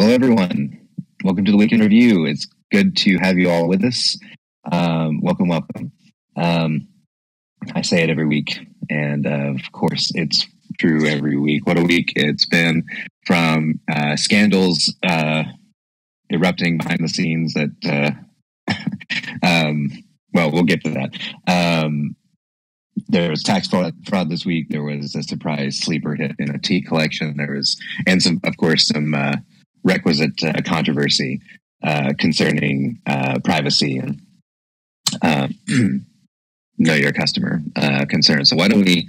Hello, everyone. Welcome to the Week in Review. It's good to have you all with us. Welcome. I say it every week, and of course, it's true every week. What a week it's been, from scandals erupting behind the scenes that, well, we'll get to that. There was tax fraud this week. There was a surprise sleeper hit in a tea collection. There was, and some requisite controversy concerning privacy and know your customer concerns. So why don't we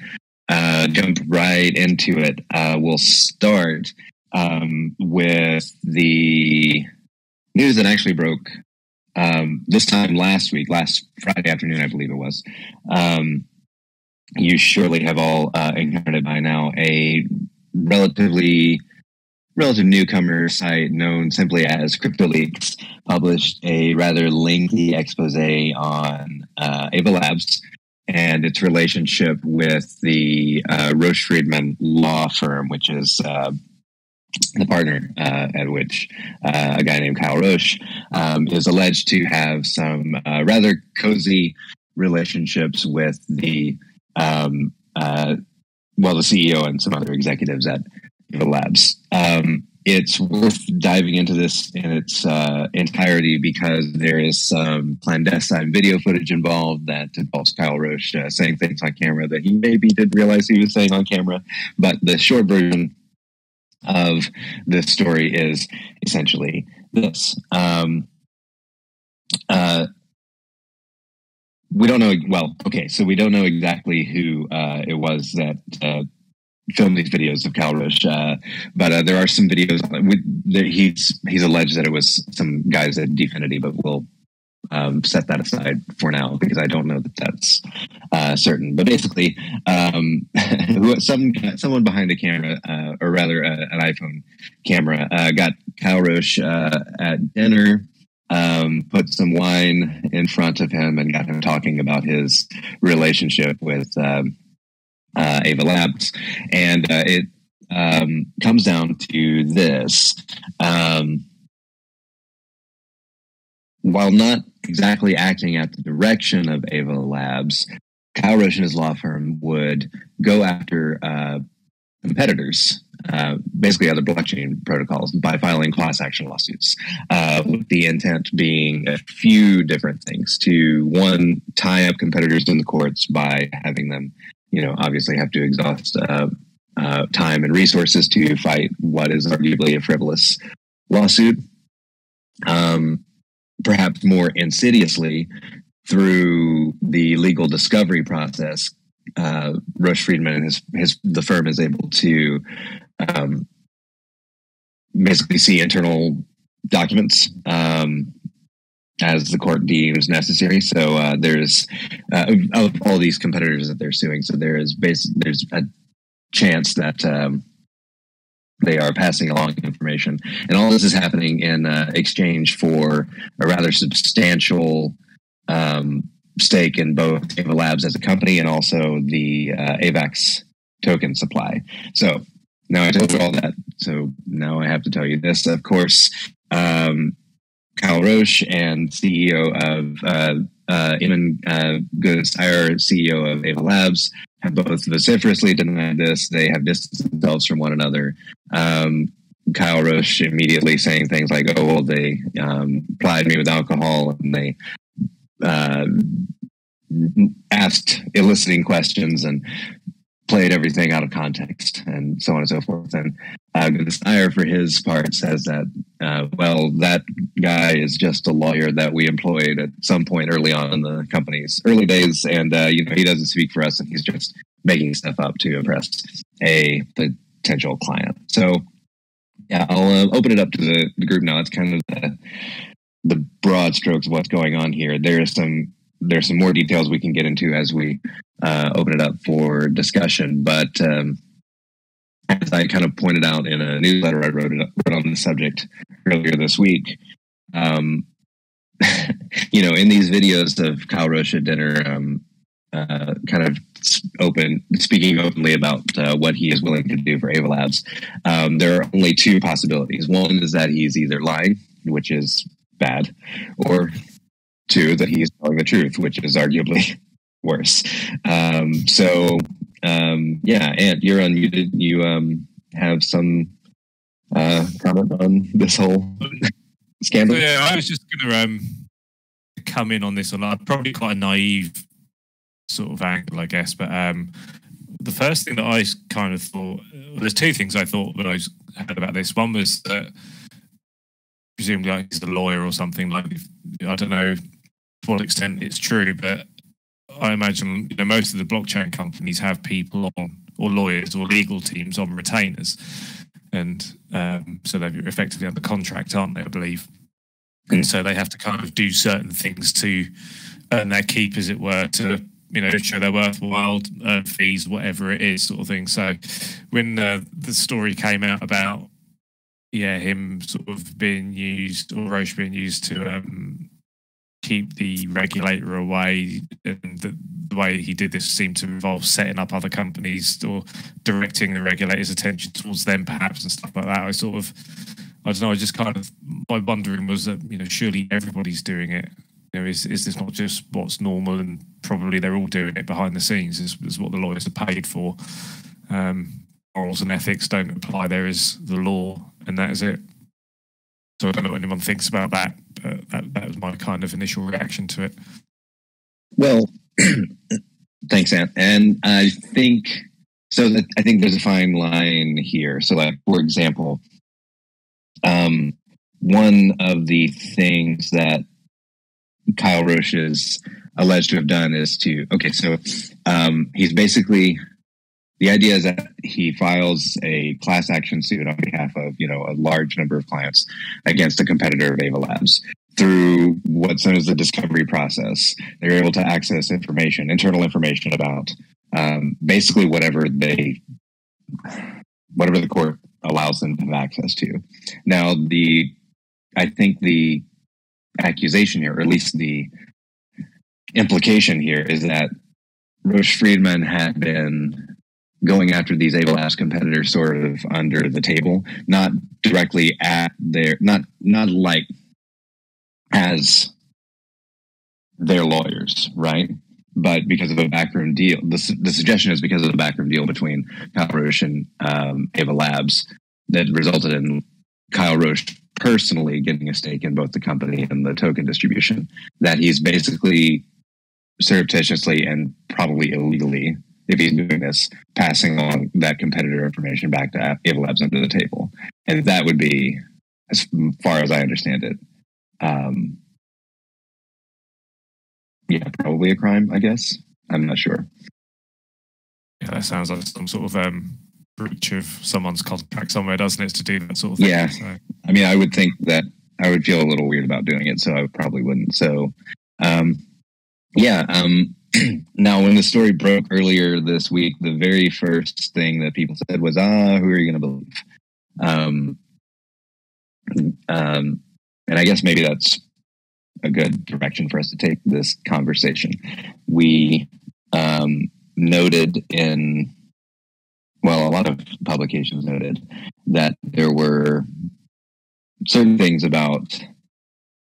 jump right into it? We'll start with the news that actually broke this time last Friday afternoon, I believe it was. You surely have all encountered it by now. A relative newcomer site known simply as CryptoLeaks published a rather lengthy expose on Avalabs and its relationship with the Roche Friedman law firm, which is the partner at which a guy named Kyle Roche is alleged to have some rather cozy relationships with the CEO and some other executives at Avalabs. It's worth diving into this in its entirety because there is some clandestine video footage involved that involves Kyle Roche saying things on camera that he maybe didn't realize he was saying on camera. But the short version of this story is essentially this. We don't know. Well, okay, so we don't know exactly who it was that filmed these videos of Kyle Roche, but there are some videos. He's alleged that it was some guys at Dfinity, but we'll set that aside for now because I don't know that that's certain. But basically, someone behind a camera, or rather an iPhone camera, got Kyle Roche at dinner. Put some wine in front of him and got him talking about his relationship with Avalabs. And it comes down to this. While not exactly acting at the direction of Avalabs, Kyle Roche and his law firm would go after competitors, basically other blockchain protocols, by filing class action lawsuits, with the intent being a few different things. To, one, tie up competitors in the courts by having them, obviously have to exhaust time and resources to fight what is arguably a frivolous lawsuit. Perhaps more insidiously, through the legal discovery process, Roche Friedman and the firm is able to basically see internal documents as the court deems necessary. So there's of all these competitors that they're suing, so there's a chance that they are passing along information, and all this is happening in exchange for a rather substantial stake in both Avalabs as a company and also the AVAX token supply. So now I told you all that. So now I have to tell you this. Of course, Kyle Roche and CEO of Digidaigaku CEO of Avalabs, have both vociferously denied this. They have distanced themselves from one another. Kyle Roche immediately saying things like, "Oh, well, they plied me with alcohol, and they asked eliciting questions and played everything out of context," and so on and so forth. And Steyer, for his part, says that, well, that guy is just a lawyer that we employed at some point early on in the company's early days, and he doesn't speak for us, and he's just making stuff up to impress a potential client. So, yeah, I'll open it up to the group now. That's kind of the broad strokes of what's going on here. There's some more details we can get into as we open it up for discussion. But as I kind of pointed out in a newsletter I wrote on the subject earlier this week, in these videos of Kyle Roche at dinner, kind of speaking openly about what he is willing to do for Avalabs. There are only two possibilities. One is that he's either lying, which is bad, or two, that he's telling the truth, which is arguably worse. Yeah, Ant, you're unmuted. You have some comment on this whole scandal? So, yeah, I was just going to come in on this one. Probably quite a naive sort of angle, I guess. But the first thing that I kind of thought, there's two things I thought that I heard about this. One was that presumably like he's a lawyer or something. Like, I don't know to what extent it's true, but I imagine most of the blockchain companies have people on, or lawyers or legal teams on retainers, and so they're effectively under contract, aren't they? I believe, and so they have to kind of do certain things to earn their keep, as it were, to show they're worthwhile, earn fees, whatever it is, sort of thing. So when the story came out about him sort of being used, or Roche being used to keep the regulator away, and the way he did this seemed to involve setting up other companies or directing the regulator's attention towards them, perhaps, and stuff like that. I don't know. I just kind of, my wondering was that surely everybody's doing it. Is this not just what's normal, and probably they're all doing it behind the scenes? Is what the lawyers are paid for. Morals and ethics don't apply. There is the law, and that is it. So I don't know what anyone thinks about that, but that was my kind of initial reaction to it. Well, thanks, Ant. And I think there's a fine line here. So, like, for example, one of the things that Kyle Roche is alleged to have done is he's basically, the idea is that he files a class action suit on behalf of, a large number of clients against a competitor of Avalabs. Through what's known as the discovery process, they're able to access internal information about basically whatever the court allows them to have access to. Now, I think the accusation here, or at least the implication here, is that Roche Friedman had been going after these Avalabs competitors sort of under the table, not directly at not like as their lawyers, right? But because of a backroom deal, the suggestion is because of the backroom deal between Kyle Roche and Avalabs that resulted in Kyle Roche personally getting a stake in both the company and the token distribution, that he's basically surreptitiously and probably illegally, if he's doing this, passing on that competitor information back to Avalabs under the table. And that would be, as far as I understand it, probably a crime, I guess. I'm not sure. Yeah, that sounds like some sort of breach of someone's contract somewhere, doesn't it, to do that sort of thing? Yeah. So. I mean, I would think that I would feel a little weird about doing it, so I probably wouldn't. So, now, when the story broke earlier this week, the very first thing that people said was, who are you going to believe? And I guess maybe that's a good direction for us to take this conversation. We noted a lot of publications noted that there were certain things about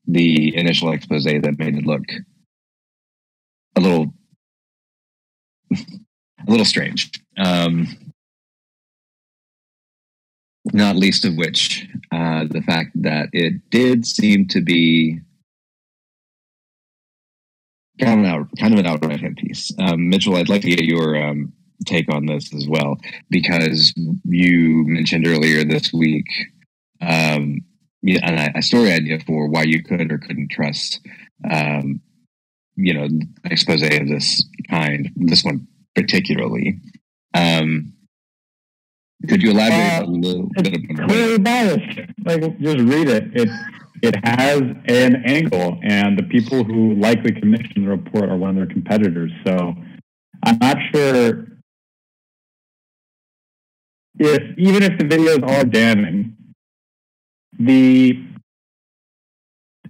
the initial expose that made it look a little strange. Not least of which the fact that it did seem to be kind of an outright hit piece. Micheal, I'd like to get your take on this as well, because you mentioned earlier this week a story idea for why you could or couldn't trust expose of this kind, this one particularly. Could you elaborate a little bit about it? Clearly biased. Like, just read it. It has an angle, and the people who likely commissioned the report are one of their competitors. So I'm not sure even if the videos are damning,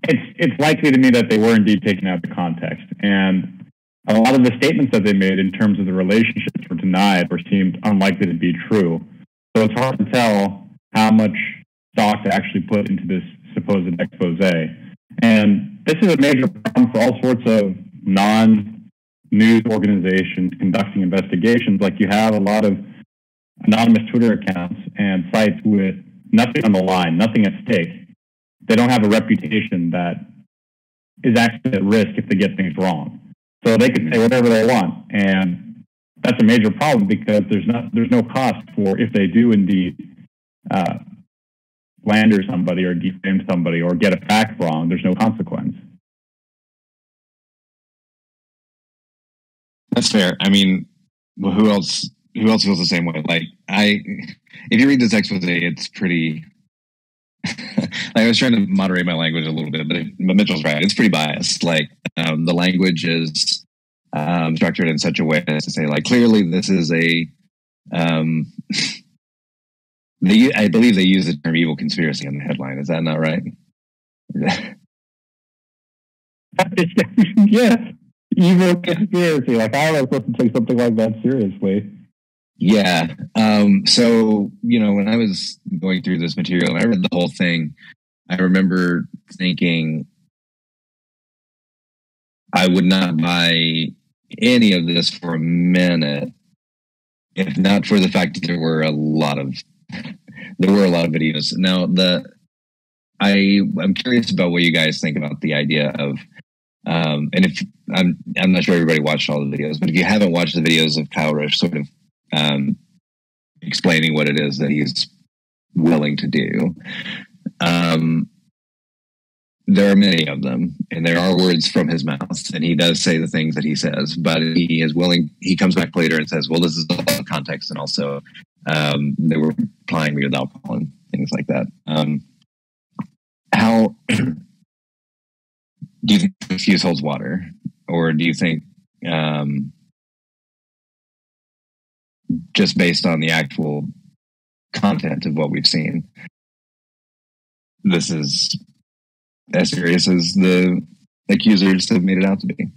it's likely to me that they were indeed taken out of context. And a lot of the statements that they made in terms of the relationships were denied or seemed unlikely to be true. So it's hard to tell how much stock to actually put into this supposed expose. And this is a major problem for all sorts of non-news organizations conducting investigations. Like, you have a lot of anonymous Twitter accounts and sites with nothing on the line, nothing at stake. They don't have a reputation that is actually at risk if they get things wrong. So they can say whatever they want, and that's a major problem because there's no cost for if they do indeed slander somebody or defame somebody or get a fact wrong. There's no consequence. That's fair. I mean, well, who else feels the same way? Like, if you read this expose, it's pretty. Like, I was trying to moderate my language a little bit, but Mitchell's right. It's pretty biased. Like, the language is structured in such a way as to say, like, clearly this is a. I believe they use the term "evil conspiracy" in the headline. Is that not right? Yeah, evil conspiracy. Like, I was supposed to take something like that seriously. Yeah. So, when I was going through this material and I read the whole thing, I remember thinking I would not buy any of this for a minute, if not for the fact that there were a lot of videos. Now, I'm curious about what you guys think about the idea of, and if I'm not sure everybody watched all the videos, but if you haven't watched the videos of Kyle Roche sort of explaining what it is that he's willing to do, there are many of them, and there are words from his mouth, and he does say the things that he says, but he is willing. He comes back later and says, well, this is all context, and also they were applying me with alcohol and things like that. How do you think the fuse holds water, or do you think just based on the actual content of what we've seen, this is as serious as the accusers have made it out to be?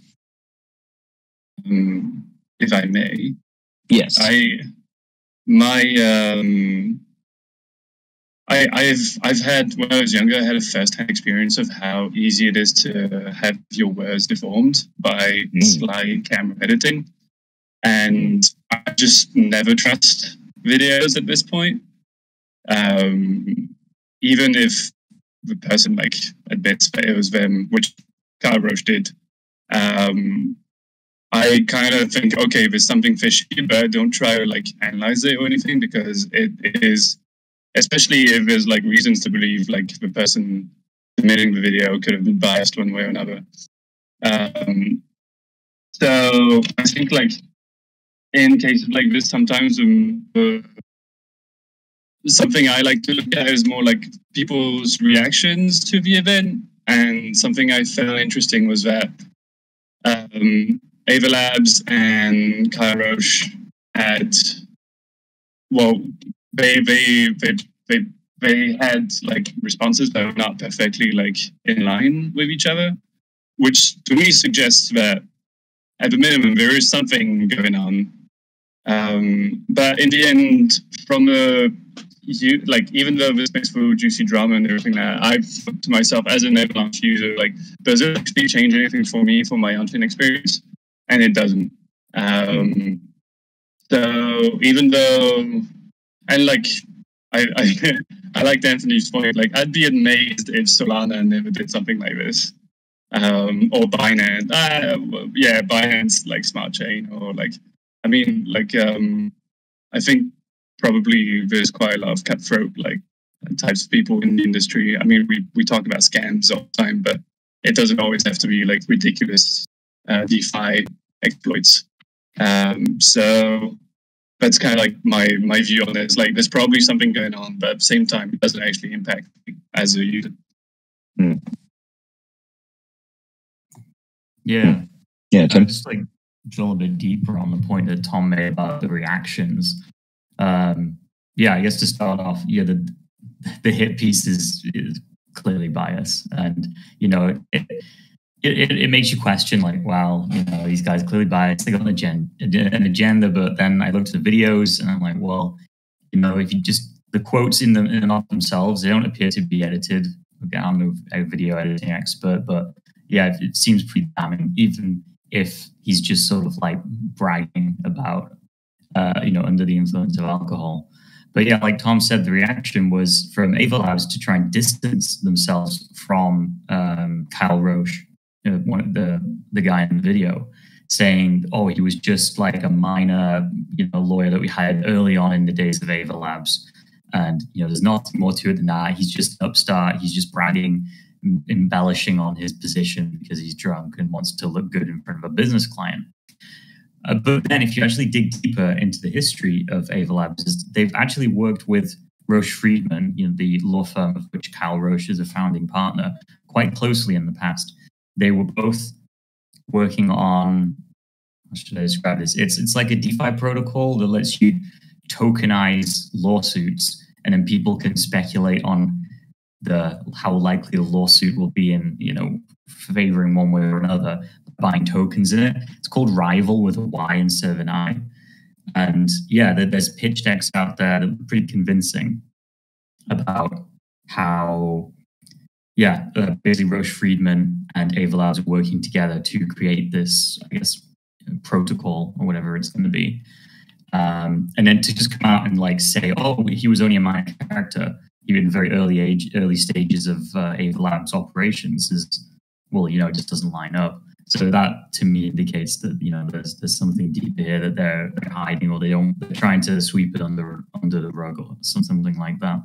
If I may. Yes. I've had, when I was younger, I had a first-hand experience of how easy it is to have your words deformed by sly camera editing. And I just never trust videos at this point. Even if the person admits that it was them, which Kyle Roche did, I kind of think, okay, there's something fishy, but I don't try to analyze it or anything, because it is, especially if there's reasons to believe the person submitting the video could have been biased one way or another. So I think in cases like this, sometimes something I like to look at is more people's reactions to the event. And something I found interesting was that Avalabs and Kyle Roche had, well, they had responses that were not perfectly in line with each other, which to me suggests that at the minimum there is something going on. But in the end, from even though this makes for juicy drama and everything, that I've thought to myself as an Avalanche user, does it actually change anything for me for my on-chain experience? And it doesn't. So even though, and I liked Anthony's point. I'd be amazed if Solana never did something like this, or Binance. Binance Smart Chain, or I think probably there's quite a lot of cutthroat types of people in the industry. I mean, we talk about scams all the time, but it doesn't always have to be ridiculous DeFi exploits. So that's kind of my view on this. There's probably something going on, but at the same time, it doesn't actually impact me as a user. Yeah. Tim? Just drill a bit deeper on the point that Tom made about the reactions. I guess to start off, the hit piece is clearly biased, and it makes you question, like, wow, these guys are clearly biased. They got an agenda, but then I looked at the videos and I'm like, well, if you just the quotes in them themselves, they don't appear to be edited. Okay, I'm a video editing expert, but yeah, it seems pretty damning, even if he's just sort of like bragging about, under the influence of alcohol. But yeah, like Tom said, the reaction was from Avalabs to try and distance themselves from Kyle Roche, one of the guy in the video, saying, "Oh, he was just like a minor, lawyer that we hired early on in the days of Avalabs, and there's nothing more to it than that. He's just an upstart. He's just bragging, embellishing on his position because he's drunk and wants to look good in front of a business client." But then if you actually dig deeper into the history of Avalabs, they've actually worked with Roche Friedman, the law firm of which Kyle Roche is a founding partner, quite closely in the past. They were both working on, how should I describe this? It's like a DeFi protocol that lets you tokenize lawsuits, and then people can speculate on how likely the lawsuit will be in, favoring one way or another, buying tokens in it. It's called Rival with a Y instead of an I. And yeah, there's pitch decks out there that are pretty convincing about how, basically Roche Friedman and Avalabs are working together to create this, I guess, protocol or whatever it's going to be. And then to just come out and like say, oh, he was only a minor character, even in very early stages of Avalabs operations, is, well, it just doesn't line up. So that to me indicates that there's something deeper here that they're hiding, or they're trying to sweep it under the rug or something like that.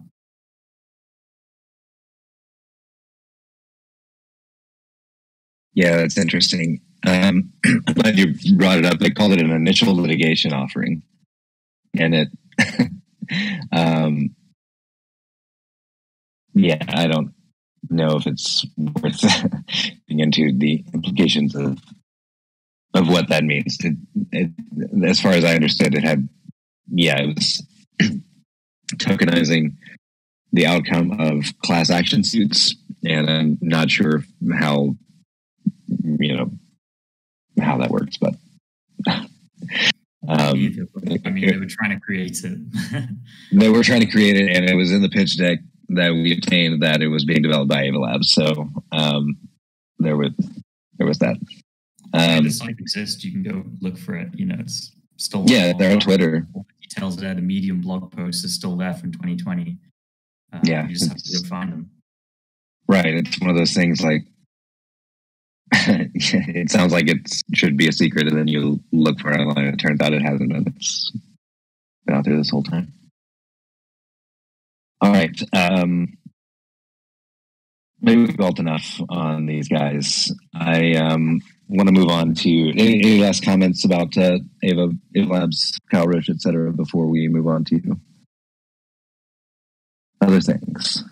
Yeah, that's interesting. I'm glad you brought it up. They called it an initial litigation offering, and it, I don't know if it's worth getting into the implications of what that means. It, as far as I understood, it was tokenizing the outcome of class action suits, and I'm not sure how that works, but they were trying to create it. They were trying to create it, and it was in the pitch deck that we obtained that it was being developed by Avalabs. So there was that. The site exists. You can go look for it. It's still they're on Twitter. All the details there. The Medium blog post is still there from 2020. You just have to go find them. Right. It's one of those things like it sounds like it should be a secret, and then you look for it online, and it turns out it hasn't been. It's been out there this whole time. All right. Maybe we've built enough on these guys. I want to move on to any last comments about Avalabs, Kyle Roche, etc. before we move on to other things.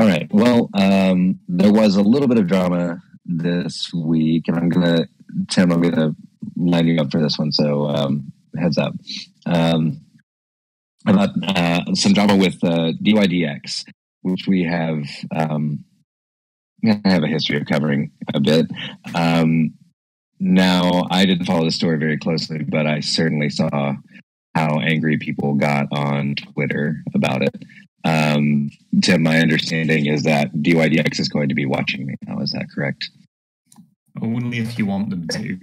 All right. Well, there was a little bit of drama this week, and Tim, I'm going to line you up for this one. So heads up. About some drama with dYdX, which we have a history of covering a bit. Now, I didn't follow the story very closely, but I certainly saw how angry people got on Twitter about it. Tim, my understanding is that dYdX is going to be watching me now. Is that correct? Only if you want them to.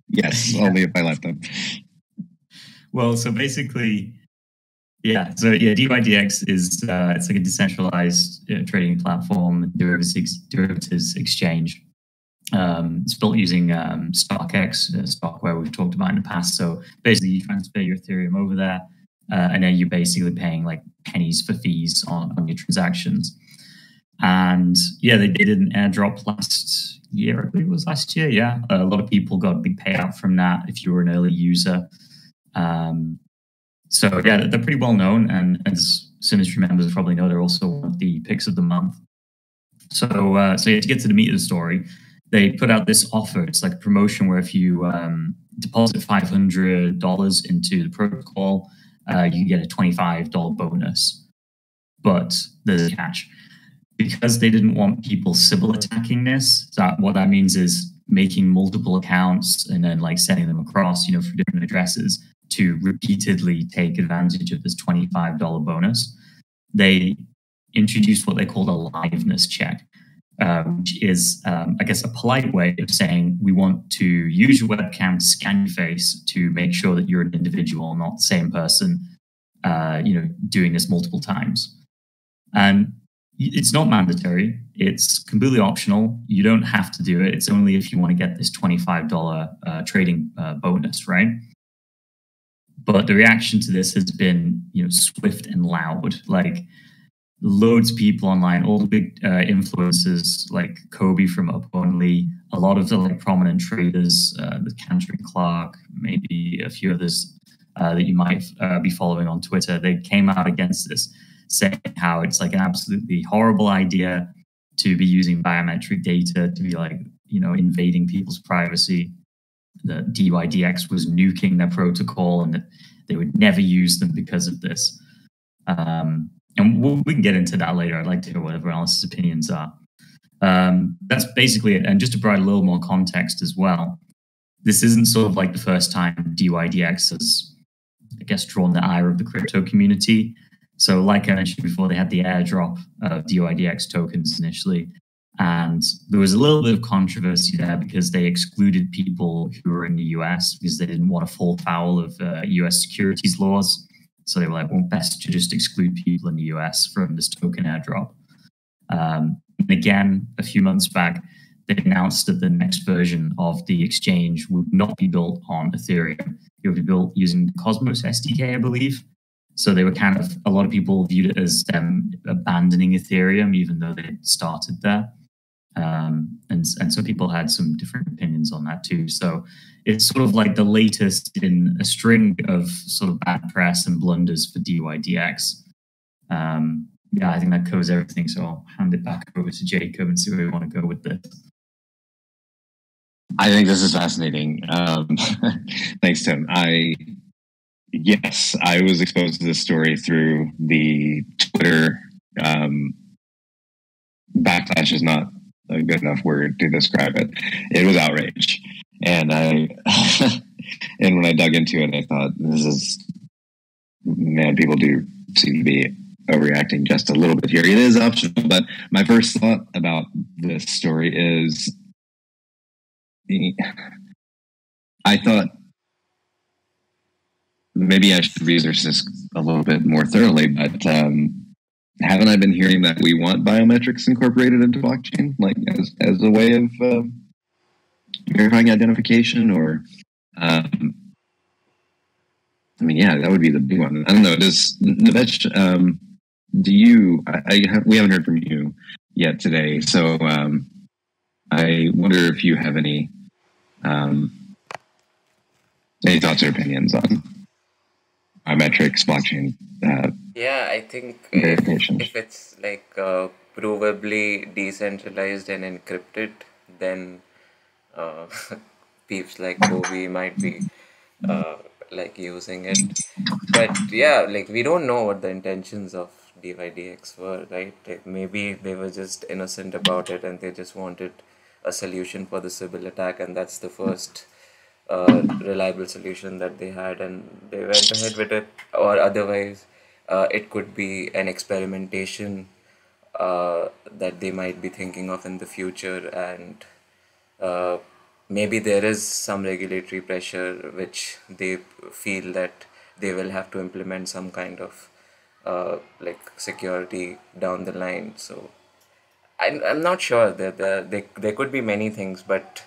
Yes, only if I let them. Well, so basically, dYdX is it's like a decentralized trading platform, derivatives exchange. It's built using StockX, stock where we've talked about in the past. So basically, you transfer your Ethereum over there, and then you're basically paying like pennies for fees on your transactions. And they did an airdrop last year. I believe it was last year. Yeah, a lot of people got a big payout from that if you were an early user. They're pretty well known, and as Sinistry members probably know, they're also one of the picks of the month. So to get to the meat of the story, they put out this offer. It's like a promotion where if you deposit $500 into the protocol, you can get a $25 bonus. But there's a catch. because they didn't want people Sybil attacking this. What that means is making multiple accounts and then like sending them across, for different addresses to repeatedly take advantage of this $25 bonus. They introduced what they called a liveness check, which is, I guess, a polite way of saying we want to use your webcam to scan your face to make sure that you're an individual, not the same person, doing this multiple times. And it's not mandatory. It's completely optional. You don't have to do it. It's only if you want to get this $25 trading bonus, right? But the reaction to this has been, swift and loud. Like, loads of people online, all the big influencers like Kobe from Up Only, a lot of the like prominent traders, the Cantor and Clark, maybe a few others that you might be following on Twitter, they came out against this, saying how it's like an absolutely horrible idea to be using biometric data to be like, invading people's privacy. That dYdX was nuking their protocol and that they would never use them because of this. And we can get into that later. I'd like to hear what everyone else's opinions are. That's basically it. And just to provide a little more context as well, this isn't sort of like the first time dYdX has, I guess, drawn the ire of the crypto community. So like I mentioned before, they had the airdrop of dYdX tokens initially. And there was a little bit of controversy there because they excluded people who were in the US because they didn't want to fall foul of US securities laws. So they were like, well, best to just exclude people in the US from this token airdrop. And again, a few months back, they announced that the next version of the exchange would not be built on Ethereum. It would be built using the Cosmos SDK, I believe. So they were a lot of people viewed it as them abandoning Ethereum, even though they had started there. And so people had some different opinions on that too. So it's sort of like the latest in a string of sort of bad press and blunders for dYdX. I think that covers everything. So I'll hand it back over to Jacob and see where we want to go with this. I think this is fascinating. Thanks, Tim. I was exposed to this story through the Twitter. Backlash is not a good enough word to describe it. It was outrage. And and when I dug into it, I thought, people do seem to be overreacting just a little bit here. It is optional, but my first thought about this story is, I thought maybe I should research this a little bit more thoroughly, but haven't I been hearing that we want biometrics incorporated into blockchain, like as a way of verifying identification? Or, that would be the big one. I don't know. Does Navesh, we haven't heard from you yet today, so I wonder if you have any thoughts or opinions on biometrics, blockchain. I think if it's like provably decentralized and encrypted, then peeps like Kobe might be using it. But we don't know what the intentions of dYdX were, right? Like maybe they were just innocent about it and they just wanted a solution for the Sybil attack, and that's the first reliable solution that they had, and they went ahead with it. Or otherwise, it could be an experimentation that they might be thinking of in the future, and maybe there is some regulatory pressure which they feel that they will have to implement some kind of security down the line. So I'm not sure that there could be many things, but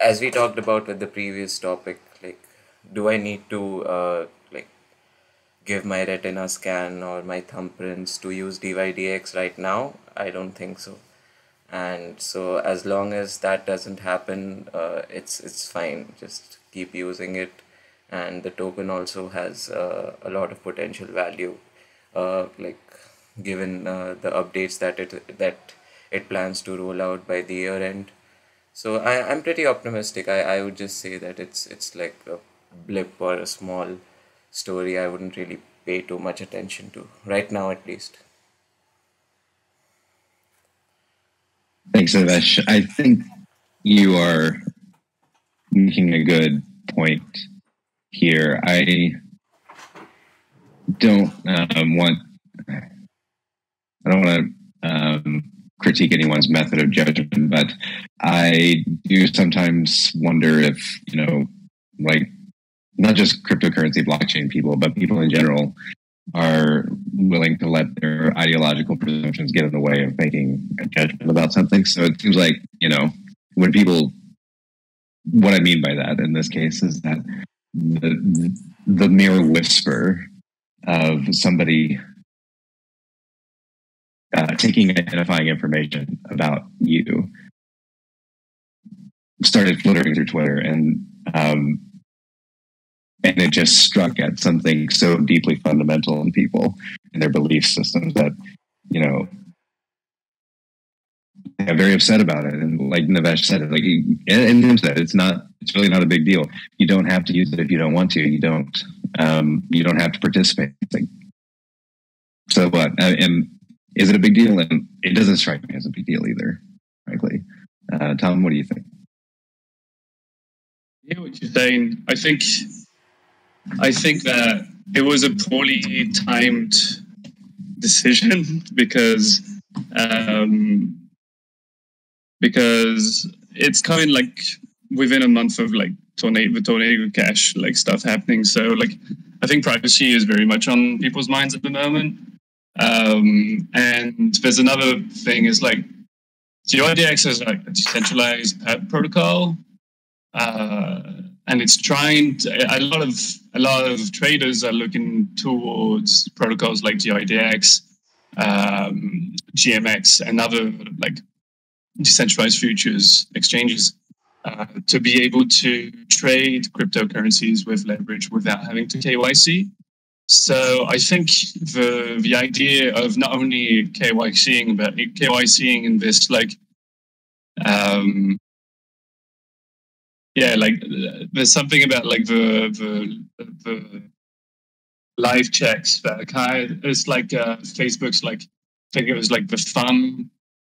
as we talked about with the previous topic, do I need to give my retina scan or my thumbprints to use dYdX right now? I don't think so. And so as long as that doesn't happen, it's fine. Just keep using it. And the token also has a lot of potential value, given the updates that it plans to roll out by the year end. So I'm pretty optimistic. I would just say that it's like a blip or a small story I wouldn't really pay too much attention to right now, at least. Thanks, Avesh. I think you are making a good point here. I don't want to critique anyone's method of judgment, but I do sometimes wonder if, like, not just cryptocurrency blockchain people, but people in general are willing to let their ideological presumptions get in the way of making a judgment about something. So it seems like, when people, what I mean by that in this case is that the mere whisper of somebody taking identifying information about you started flittering through Twitter, and it just struck at something so deeply fundamental in people and their belief systems that, they're very upset about it. And like Navesh said, and Tim said, it's really not a big deal. You don't have to use it if you don't want to. You don't have to participate. It's like, so what? And is it a big deal? And it doesn't strike me as a big deal either, frankly. Tom, what do you think? Yeah, what you're saying. I think that it was a poorly timed decision because it's coming like within a month of like the tornado cash like stuff happening. So like I think privacy is very much on people's minds at the moment. And there's another thing is like dYdX is like a decentralized protocol. And it's trying to, a lot of traders are looking towards protocols like dYdX, GMX, and other like decentralized futures exchanges to be able to trade cryptocurrencies with leverage without having to KYC. So I think the idea of not only KYCing but KYCing in this like there's something about like the live checks that it's like Facebook's like I think it was like the thumb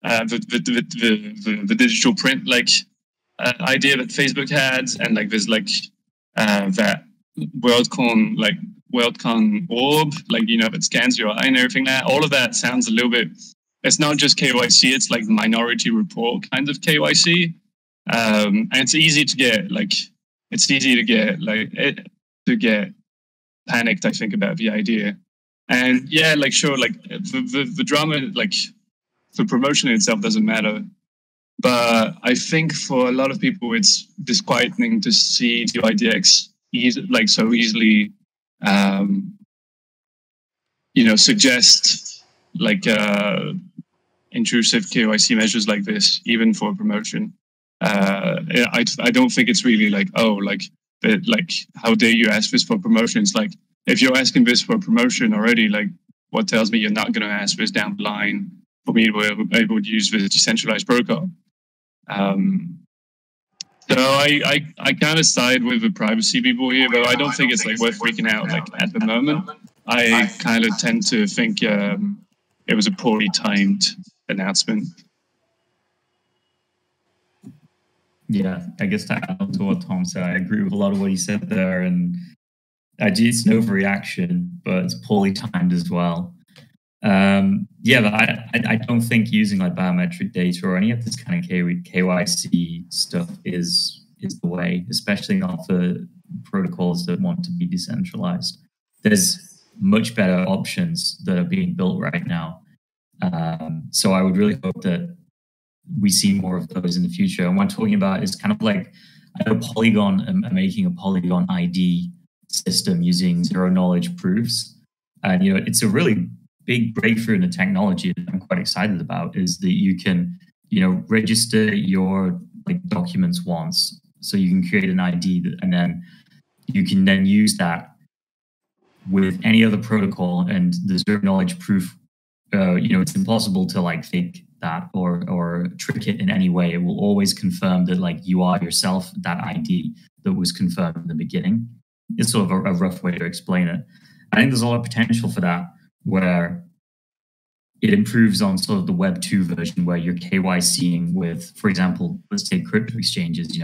the digital print like idea that Facebook had, and like there's like that WorldCon orb, like that scans your eye and everything. That all of that sounds a little bit. It's not just KYC; it's like minority report kind of KYC, and it's easy to get panicked. I think about the idea, and yeah, like sure, like the drama, like the promotion itself doesn't matter. But I think for a lot of people, it's disquieting to see dYdX so easily, suggest like intrusive KYC measures like this, even for a promotion. I don't think it's really like, how dare you ask this for promotions? Like, if you're asking this for promotion already, like, what tells me you're not going to ask this down the line for me to be able to use this decentralized protocol? So I kind of side with the privacy people here, but I don't think it's like worth freaking out like at the moment. I kind of tend to think it was a poorly timed announcement. Yeah, I guess to add to what Tom said, I agree with a lot of what he said there, and it's an overreaction, but it's poorly timed as well. But I don't think using like biometric data or any of this kind of KYC stuff is the way, especially not for protocols that want to be decentralized. There's much better options that are being built right now. So I would really hope that we see more of those in the future. And what I'm talking about is kind of like, I know Polygon are making a Polygon ID system using zero-knowledge proofs. And, it's a really big breakthrough in the technology that I'm quite excited about, is that you can, register your documents once. So you can create an ID and then you can then use that with any other protocol, and the zero-knowledge proof, it's impossible to fake that or trick it in any way. It will always confirm that you are yourself that ID that was confirmed in the beginning. It's sort of a rough way to explain it. I think there's a lot of potential for that, where it improves on sort of the Web 2 version where you're KYCing with, for example, let's take crypto exchanges.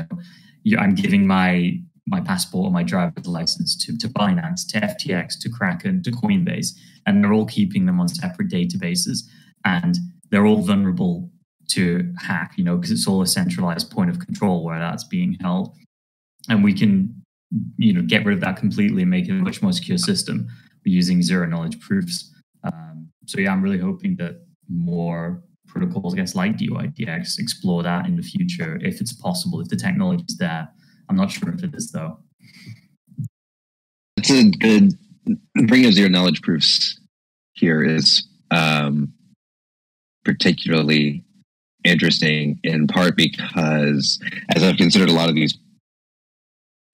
I'm giving my passport or my driver's license to Binance, to FTX, to Kraken, to Coinbase, and they're all keeping them on separate databases, and they're all vulnerable to hack, because it's all a centralized point of control where that's being held. And we can, get rid of that completely and make it a much more secure system using zero knowledge proofs. So I'm really hoping that more protocols, I guess, like dYdX explore that in the future, if it's possible, if the technology is there. I'm not sure if it is, though. It's a good bringing of zero knowledge proofs here is particularly interesting, in part because, as I've considered a lot of these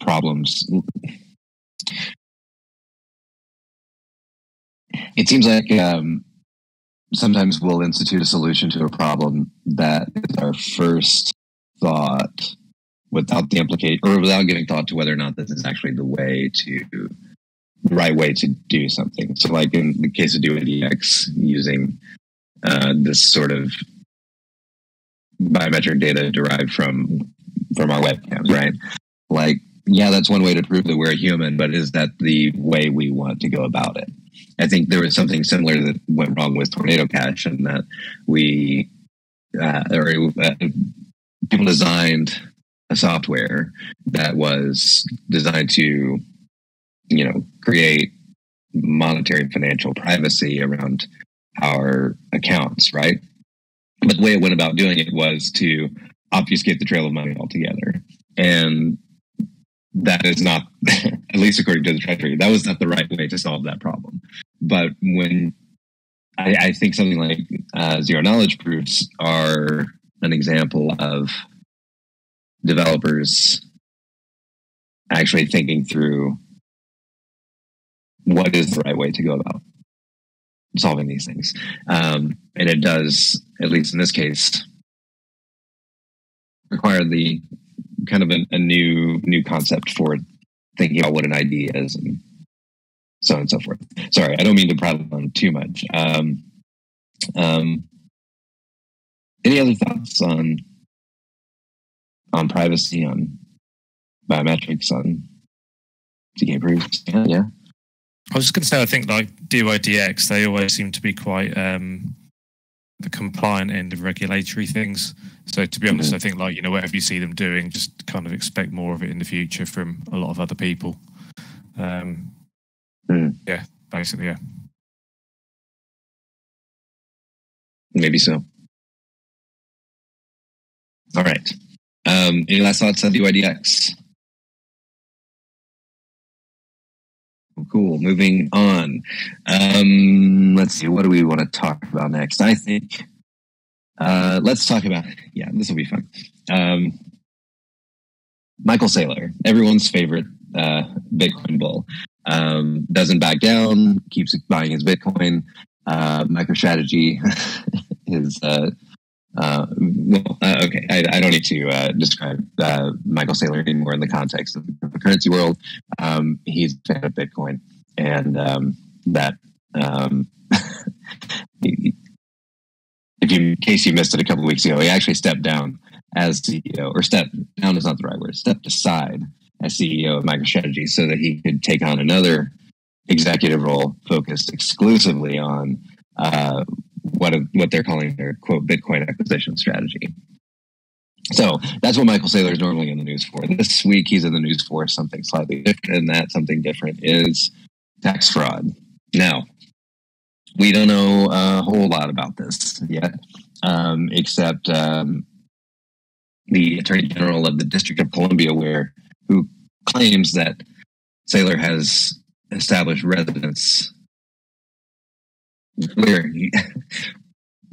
problems, it seems like sometimes we'll institute a solution to a problem that is our first thought without the implication or without giving thought to whether or not this is actually the right way to do something. So, like in the case of dYdX, using this sort of biometric data derived from our webcams, right? Like, yeah, that's one way to prove that we're a human, but is that the way we want to go about it? I think there was something similar that went wrong with Tornado Cash, and that people designed a software that was designed to, create monetary and financial privacy around our accounts, right? But the way it went about doing it was to obfuscate the trail of money altogether. And that is not, at least according to the Treasury, that was not the right way to solve that problem. But when I think something like zero knowledge proofs are an example of developers actually thinking through what is the right way to go about solving these things. And it does, at least in this case, require the kind of a new concept for thinking about what an ID is and so on and so forth. Sorry, I don't mean to prattle on too much. Any other thoughts on privacy, on biometrics, on DK proofs? Yeah. I was just going to say, I think like dYdX, they always seem to be quite the compliant end of regulatory things. So to be honest, I think like, whatever you see them doing, just kind of expect more of it in the future from a lot of other people. Yeah, basically, yeah. Maybe so. All right. Any last thoughts on dYdX? Cool. Moving on. Let's see. What do we want to talk about next? I think let's talk about. Yeah, this will be fun. Micheal Saylor, everyone's favorite Bitcoin bull, doesn't back down. Keeps buying his Bitcoin. MicroStrategy is. Okay. I don't need to describe Micheal Saylor anymore in the context of the currency world. He's a fan of Bitcoin, and that in case you missed it a couple of weeks ago, he actually stepped down as CEO, or stepped down is not the right word. Stepped aside as CEO of MicroStrategy so that he could take on another executive role focused exclusively on what they're calling their quote Bitcoin acquisition strategy. So that's what Micheal Saylor is normally in the news for. This week he's in the news for something slightly different, and that something different is tax fraud. Now, we don't know a whole lot about this yet, except the Attorney General of the District of Columbia, who claims that Saylor has established residence where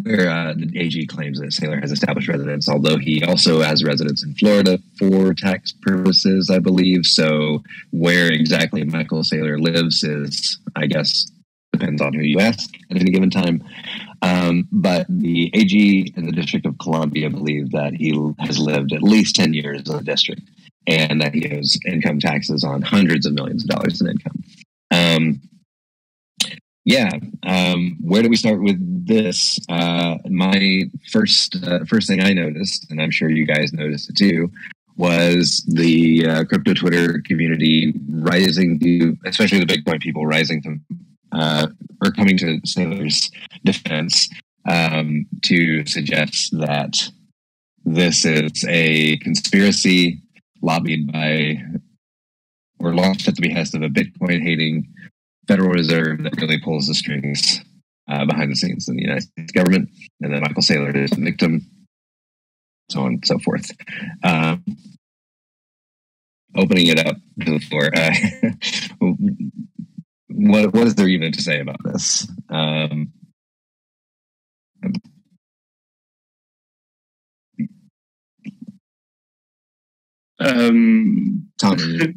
the AG claims that Saylor has established residence, although he also has residence in Florida for tax purposes, I believe. So where exactly Micheal Saylor lives is, I guess, depends on who you ask at any given time. But the AG in the District of Columbia believe that he has lived at least 10 years in the district, and that he owes income taxes on hundreds of millions of dollars in income. Where do we start with this, my first thing I noticed, and I'm sure you guys noticed it too, was the crypto Twitter community rising to, especially the Bitcoin people rising to, or coming to Saylor's defense to suggest that this is a conspiracy lobbied by or launched at the behest of a Bitcoin-hating Federal Reserve that really pulls the strings behind the scenes in the United States government, and then Micheal Saylor is the victim, so on and so forth. Opening it up to the floor, what is there even to say about this? Tommy.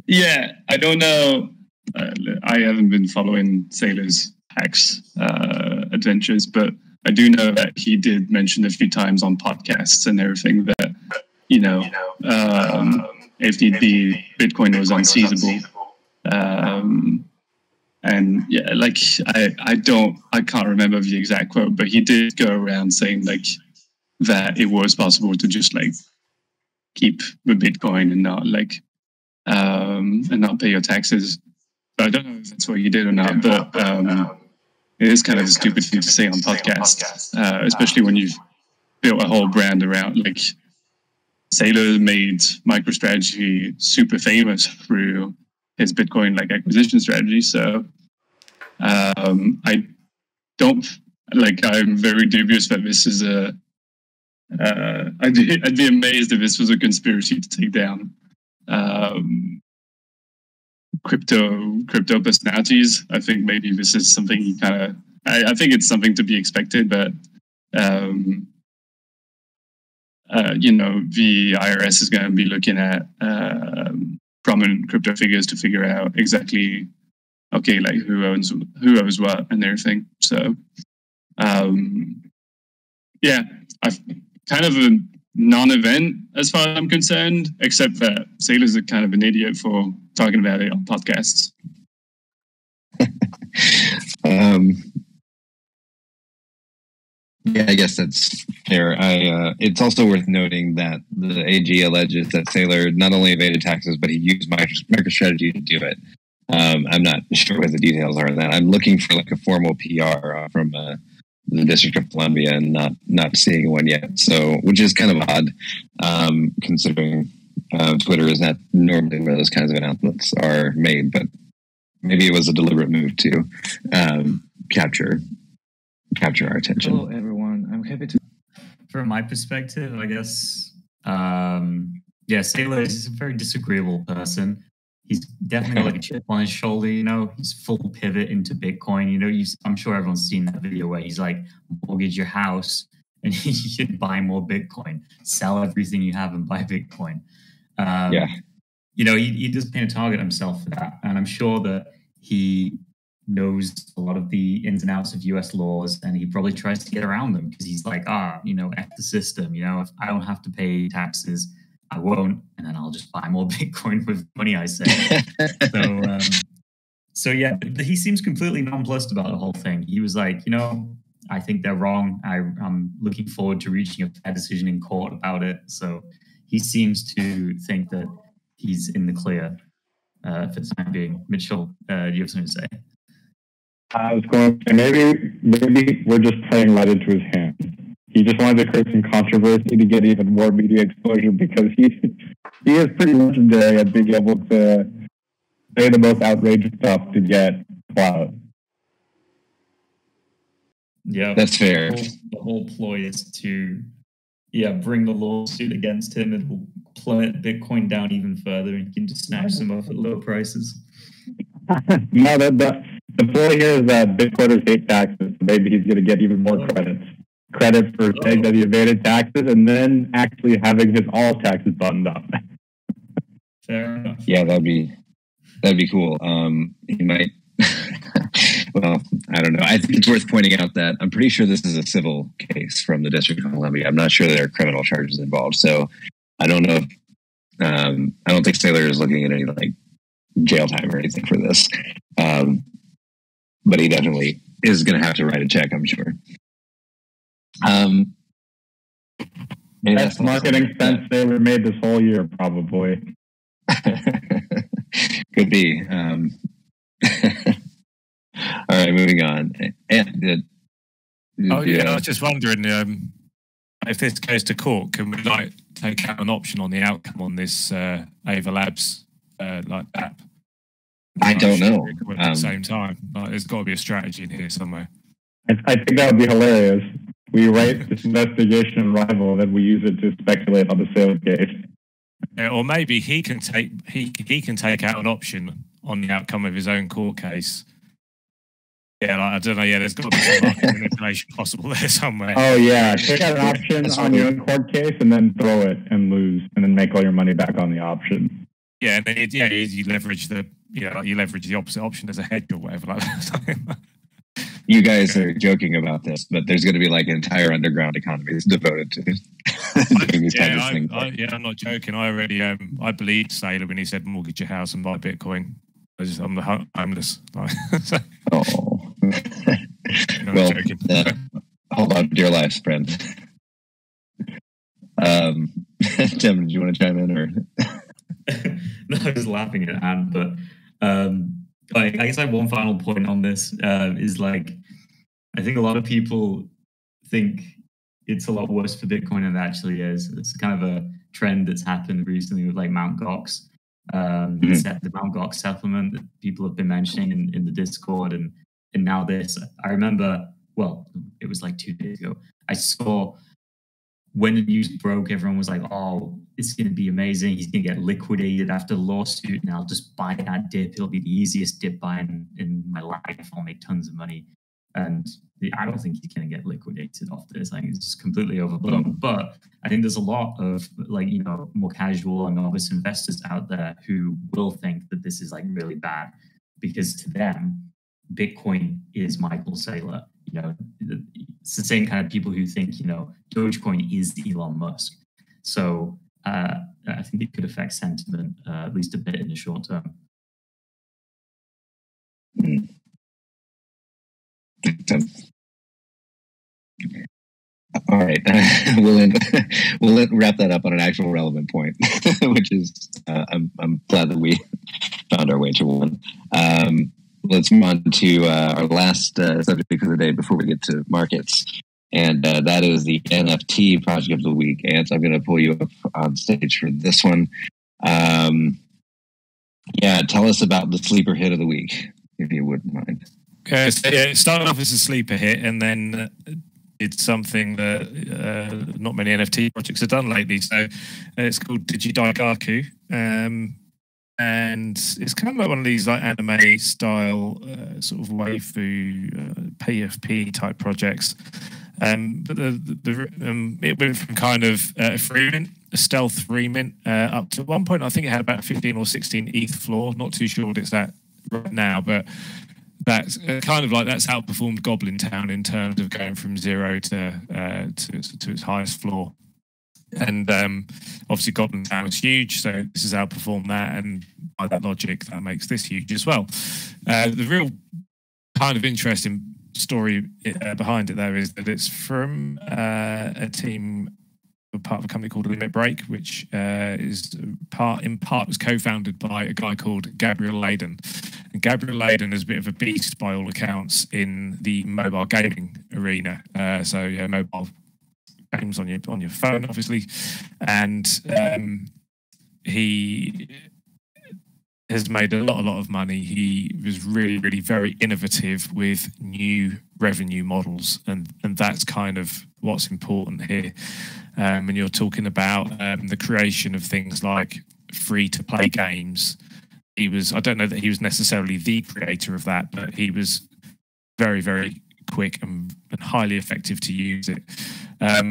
Yeah, I don't know. I haven't been following Saylor's hacks adventures, but I do know that he did mention a few times on podcasts and everything that, if need be, Bitcoin was unseizable. And yeah, like I can't remember the exact quote, but he did go around saying like that it was possible to just like keep the Bitcoin and not like and not pay your taxes. But I don't know if that's what you did or not, but it is kind of a stupid thing to say on podcasts, especially when you've built a whole brand around, like, Saylor made MicroStrategy super famous through his Bitcoin like acquisition strategy. So I don't, like, I'm very dubious that this is a, I'd be amazed if this was a conspiracy to take down crypto personalities. I think maybe this is something you kind of, I think it's something to be expected, but the IRS is going to be looking at prominent crypto figures to figure out exactly, okay, like who owns what and everything. So yeah, I've kind of a non-event as far as I'm concerned, except that Saylor's a kind of an idiot for talking about it on podcasts. Yeah, I guess that's fair. It's also worth noting that the AG alleges that Saylor not only evaded taxes, but he used MicroStrategy to do it. I'm not sure what the details are on that. I'm looking for like a formal PR from the District of Columbia and not seeing one yet. So, which is kind of odd, considering Twitter is not normally where those kinds of announcements are made. But maybe it was a deliberate move to capture our attention. Hello, everyone. I'm happy to. From my perspective, I guess, Saylor is a very disagreeable person. He's definitely got like a chip on his shoulder, he's full pivot into Bitcoin. I'm sure everyone's seen that video where he's like, mortgage your house and you should buy more Bitcoin, sell everything you have and buy Bitcoin. He does paint a target himself for that. And I'm sure that he knows a lot of the ins and outs of US laws, and he probably tries to get around them because he's like, F the system, if I don't have to pay taxes, I won't, and then I'll just buy more Bitcoin with money I save. But he seems completely nonplussed about the whole thing. He was like, I think they're wrong. I'm looking forward to reaching a fair decision in court about it. So he seems to think that he's in the clear for the time being. Micheal, do you have something to say? I was going to say maybe we're just playing right into his hands. He just wanted to create some controversy to get even more media exposure because he is pretty legendary at being able to say the most outrageous stuff to get clout. Yeah, that's fair. The whole ploy is to bring the lawsuit against him. It will plummet Bitcoin down even further, and he can just snatch some off at low prices. No, the ploy here is that Bitcoiners hate taxes. So maybe he's going to get even more credit for saying that he evaded taxes and then actually having his all taxes buttoned up. Fair enough. Yeah, that'd be cool. He might. Well, I don't know. I think it's worth pointing out that I'm pretty sure this is a civil case from the District of Columbia. I'm not sure there are criminal charges involved, so I don't know. I don't think Saylor is looking at any like jail time or anything for this. But he definitely is going to have to write a check, I'm sure. Best marketing sense they ever made this whole year, probably. Could be. All right, moving on. I was just wondering if this goes to court, can we like take out an option on the outcome on this Avalabs like app? I don't know. At the same time, like, there's got to be a strategy in here somewhere. I think that would be hilarious. We write this investigation in Rival, then we use it to speculate on the sales case. Or maybe he can take out an option on the outcome of his own court case. Yeah, like, I don't know. Yeah, there's got to be some market manipulation possible there somewhere. Oh yeah, take out an option on your own court case and then throw it and lose, and then make all your money back on the option. Yeah, and then you leverage the opposite option as a hedge or whatever like that. You guys are joking about this, but there's going to be like an entire underground economy that's devoted to doing these kinds of things. I'm not joking. I already I believed Saylor when he said mortgage your house and buy Bitcoin. I'm homeless. Oh, well, hold on to your life, friend. Tim, did you want to chime in or? No, I'm just laughing at Anne, but I guess I have one final point on this. Is like, I think a lot of people think it's a lot worse for Bitcoin than it actually is. It's kind of a trend that's happened recently with like Mt. Gox, the Mt. Gox settlement that people have been mentioning in the Discord, and now this. I remember, well, it was like 2 days ago. I saw when the news broke, everyone was like, "Oh, it's going to be amazing. He's going to get liquidated after the lawsuit, and I'll just buy that dip. It'll be the easiest dip buy in my life. I'll make tons of money." And I don't think he's going to get liquidated off this. I think it's just completely overblown. But I think there's a lot of more casual and novice investors out there who will think that this is like really bad, because to them, Bitcoin is Micheal Saylor. It's the same kind of people who think, Dogecoin is Elon Musk. So I think it could affect sentiment, at least a bit in the short term. All right, we'll wrap that up on an actual relevant point, which is I'm glad that we found our way to one. Let's move on to our last subject of the day before we get to markets, and that is the NFT project of the week. And so I'm going to pull you up on stage for this one. Tell us about the sleeper hit of the week, if you wouldn't mind. Okay, so it started off as a sleeper hit, and then it's something that not many NFT projects have done lately. So it's called Digidaigaku, and it's kind of like one of these like anime style sort of waifu PFP type projects. But it went from kind of free mint, a stealth free mint, up to one point I think it had about 15 or 16 ETH floor. Not too sure what it's at right now, but that's kind of like that's outperformed Goblin Town in terms of going from zero to its highest floor. And obviously Goblin Town is huge, so this has outperformed that, and by that logic, that makes this huge as well. The real kind of interesting story behind it, though, is that it's from a team, part of a company called Limit Break, which is in part was co-founded by a guy called Gabriel Layden. And Gabriel Layden is a bit of a beast by all accounts in the mobile gaming arena. Mobile games on your phone, obviously, and he has made a lot of money. He was really, really very innovative with new revenue models, and that's kind of what's important here. When you're talking about the creation of things like free-to-play games, I don't know that he was necessarily the creator of that, but he was very, very quick and highly effective to use it.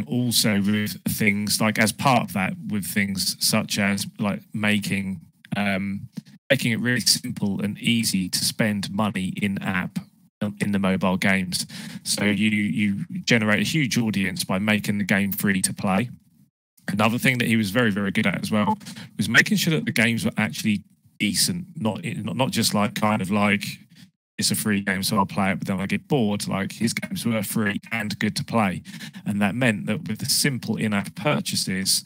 Also with things like, as part of that, with things such as like making it really simple and easy to spend money in-app in the mobile games. So you generate a huge audience by making the game free to play. Another thing that he was very, very good at as well was making sure that the games were actually decent, not just like kind of like it's a free game, so I'll play it, but then I get bored. Like, his games were free and good to play. And that meant that with the simple in-app purchases,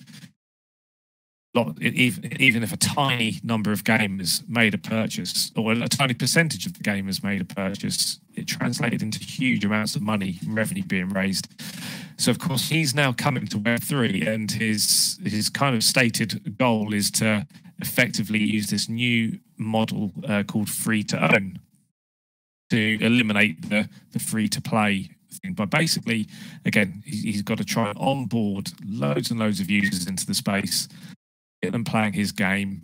even if a tiny number of gamers made a purchase, or a tiny percentage of the gamers made a purchase, it translated into huge amounts of money, revenue being raised. So, of course, he's now coming to Web3, and his kind of stated goal is to effectively use this new model called free-to-own to eliminate the free-to-play thing. But basically, again, he's got to try and onboard loads and loads of users into the space, get them playing his game.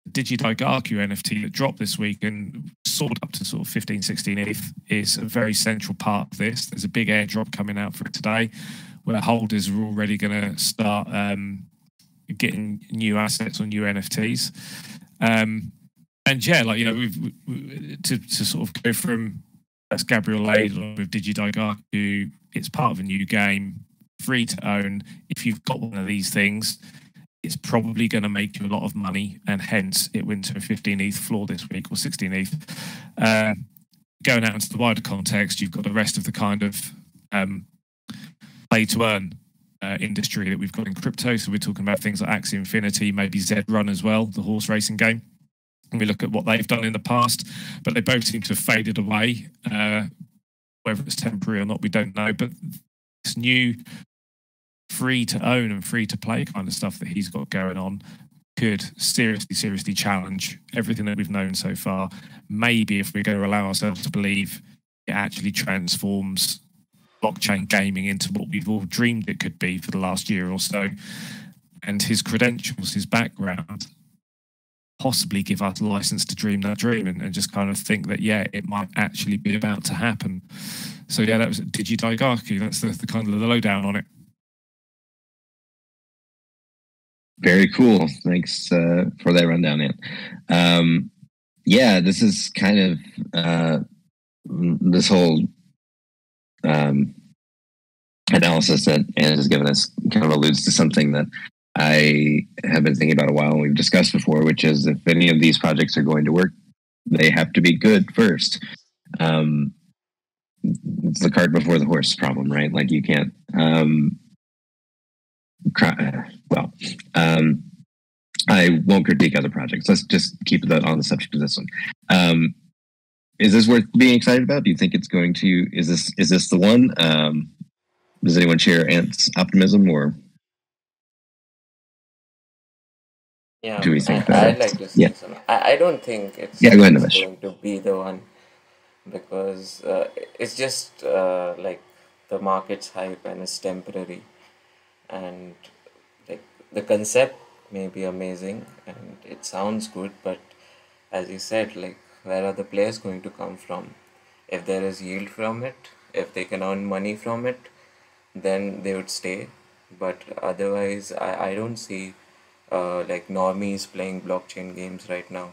Digidaigaku NFT that dropped this week and soared up to sort of 15, 16 ETH is a very central part of this. There's a big airdrop coming out for it today where holders are already going to start getting new assets on new NFTs. And yeah, like, you know, to sort of go from, that's Gabriel Laidlaw with Digidaigaku, it's part of a new game, free to own. If you've got one of these things, it's probably going to make you a lot of money, and hence it went to a 15 ETH floor this week, or 16 ETH. Going out into the wider context, you've got the rest of the kind of play to earn industry that we've got in crypto. So we're talking about things like Axie Infinity, maybe Zed Run as well, the horse racing game. And we look at what they've done in the past, but they both seem to have faded away. Whether it's temporary or not, we don't know. But this new free to own and free to play kind of stuff that he's got going on could seriously challenge everything that we've known so far. Maybe if we're going to allow ourselves to believe it actually transforms blockchain gaming into what we've all dreamed it could be for the last year or so. And his credentials, his background, possibly give us license to dream that dream and just kind of think that, yeah, it might actually be about to happen. So yeah, that was Digidaigaku. That's the kind of the lowdown on it. Very cool. Thanks for that rundown, Ant. Yeah, this is kind of this whole analysis that Ant has given us kind of alludes to something that I have been thinking about a while and we've discussed before, which is if any of these projects are going to work, they have to be good first. It's the cart before the horse problem, right? Like you can't, I won't critique other projects. Let's just keep that on the subject of this one. Is this worth being excited about? Do you think it's going to, is this the one? Does anyone share Ant's optimism, or Yeah, do we think I'd like to say yeah. something. I don't think it's Go ahead, it's Navesh. going to be the one, because it's just like the market's hype and it's temporary, and like the concept may be amazing and it sounds good, but as you said, like where are the players going to come from? If there is yield from it, if they can earn money from it, then they would stay. But otherwise, I don't see like normies playing blockchain games right now.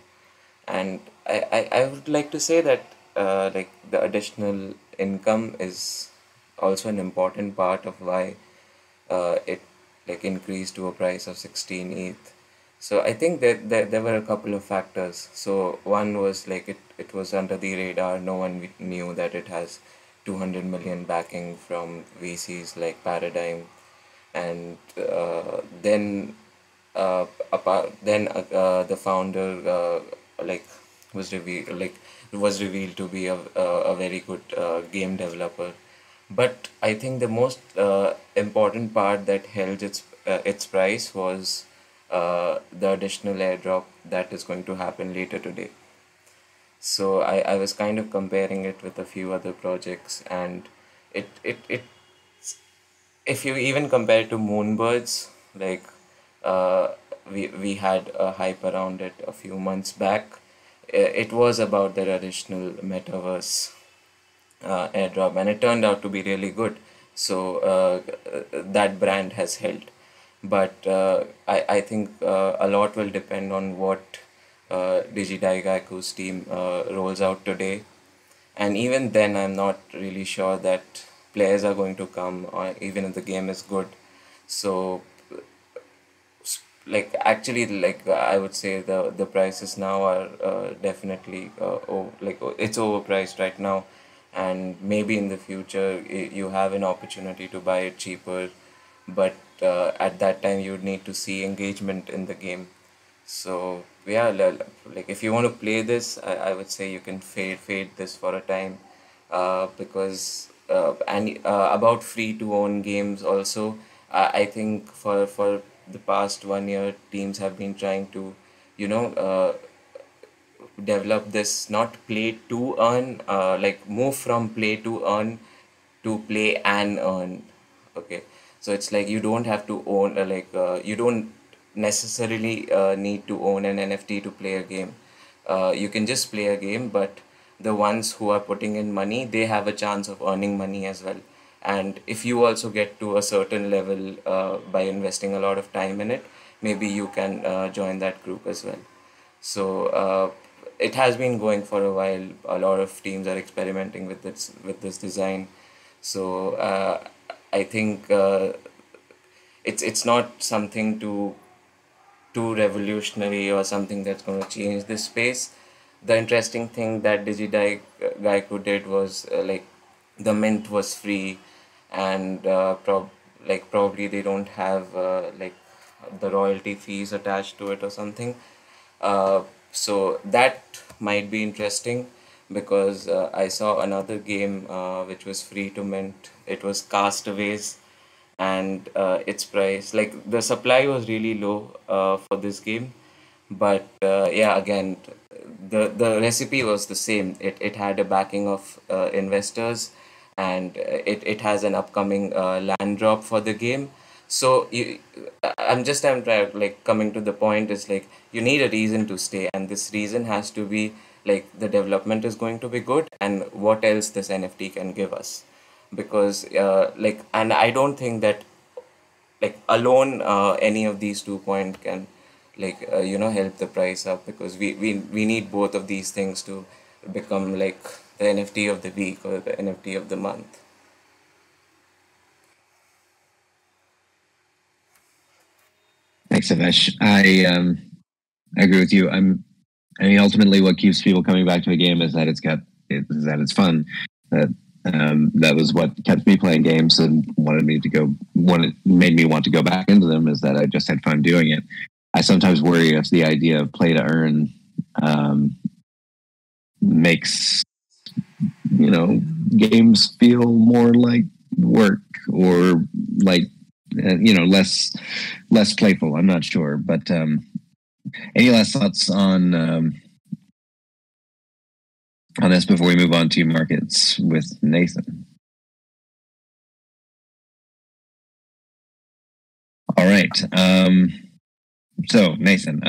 And I would like to say that like the additional income is also an important part of why it like increased to a price of 16 ETH. So I think that there were a couple of factors. So one was like it was under the radar. No one knew that it has 200 million backing from VCs like Paradigm, and then the founder like was revealed to be a very good game developer. But I think the most important part that held its price was the additional airdrop that is going to happen later today. So I was kind of comparing it with a few other projects, and it if you even compare it to Moonbirds, like we had a hype around it a few months back. It was about their additional metaverse airdrop, and it turned out to be really good. So that brand has held. But I think a lot will depend on what Digidaigaku's team rolls out today. And even then, I'm not really sure that players are going to come, or even if the game is good. So like actually like I would say the prices now are definitely it's overpriced right now, and maybe in the future you have an opportunity to buy it cheaper, but at that time you would need to see engagement in the game. So yeah, like if you want to play this, I would say you can fade this for a time, because and about free to own games also, I think for the past 1 year, teams have been trying to, you know, develop this not play to earn, like move from play to earn to play and earn. Okay, so it's like you don't have to own you don't necessarily need to own an NFT to play a game. You can just play a game, but the ones who are putting in money, they have a chance of earning money as well. And if you also get to a certain level by investing a lot of time in it, maybe you can join that group as well. So it has been going for a while. A lot of teams are experimenting with this design. So I think it's not something too revolutionary or something that's going to change this space. The interesting thing that Digidaigaku did was like the mint was free, and probably they don't have like the royalty fees attached to it or something. So that might be interesting, because I saw another game which was free to mint. It was Castaways, and its price, like the supply was really low for this game, but yeah, again, the recipe was the same. It had a backing of investors, and it has an upcoming land drop for the game. So I'm trying, like, coming to the point is like you need a reason to stay, and this reason has to be like the development is going to be good, and what else this NFT can give us. Because and I don't think that like alone any of these 2 points can help the price up, because we need both of these things to become like the NFT of the week or the NFT of the month. Thanks, Avesh. I agree with you. I mean, ultimately, what keeps people coming back to a game is that it's fun. That was what kept me playing games and made me want to go back into them, is that I just had fun doing it. I sometimes worry if the idea of play to earn makes games feel more like work, or like less playful. I'm not sure, but any last thoughts on this before we move on to markets with Nathan? All right. So Nathan,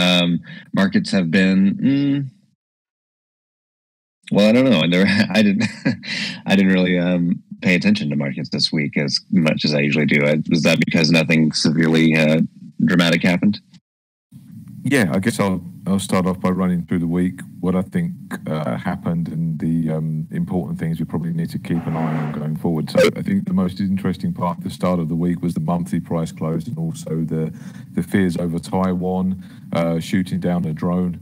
markets have been well, I don't know. I didn't really pay attention to markets this week as much as I usually do. Was that because nothing severely dramatic happened? Yeah, I guess I'll start off by running through the week, what I think happened, and the important things we probably need to keep an eye on going forward. So I think the most interesting part at the start of the week was the monthly price close, and also the fears over Taiwan shooting down a drone.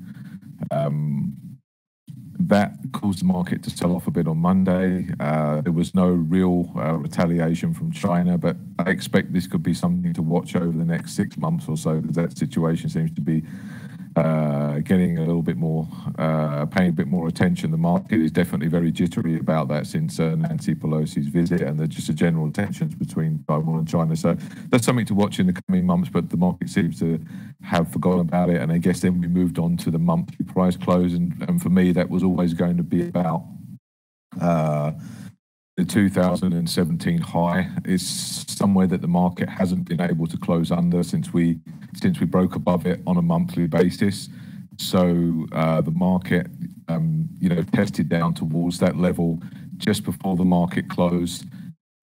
That caused the market to sell off a bit on Monday. There was no real retaliation from China, but I expect this could be something to watch over the next 6 months or so, because that situation seems to be getting a little bit more, paying a bit more attention. The market is definitely very jittery about that since Nancy Pelosi's visit, and there's just a general tensions between Taiwan and China. So that's something to watch in the coming months, but the market seems to have forgotten about it. And I guess then we moved on to the monthly price close, and for me, that was always going to be about the 2017 high. Is somewhere that the market hasn't been able to close under since we broke above it on a monthly basis. So the market, tested down towards that level just before the market closed,